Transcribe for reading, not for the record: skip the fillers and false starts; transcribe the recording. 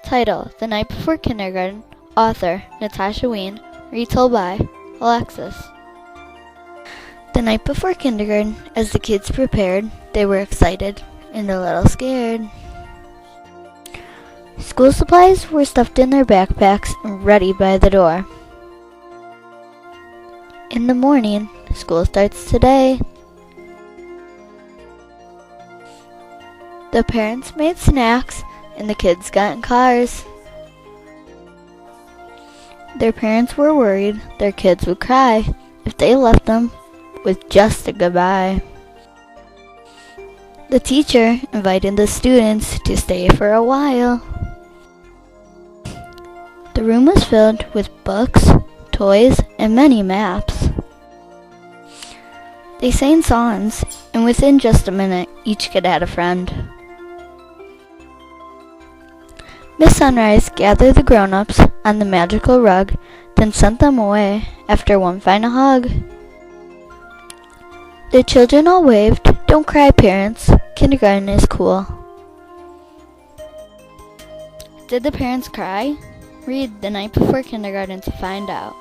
Title: The Night Before Kindergarten. Author: Natasha Ween. Retold by Alexis. The night before kindergarten, as the kids prepared, they were excited and a little scared. School supplies were stuffed in their backpacks and ready by the door. In the morning, school starts today. The parents made snacks and the kids got in cars. Their parents were worried their kids would cry if they left them with just a goodbye. The teacher invited the students to stay for a while. The room was filled with books, toys, and many maps. They sang songs, and within just a minute, each kid had a friend. Miss Sunrise gathered the grown-ups on the magical rug, then sent them away after one final hug. The children all waved, "Don't cry, parents. Kindergarten is cool." Did the parents cry? Read The Night Before Kindergarten to find out.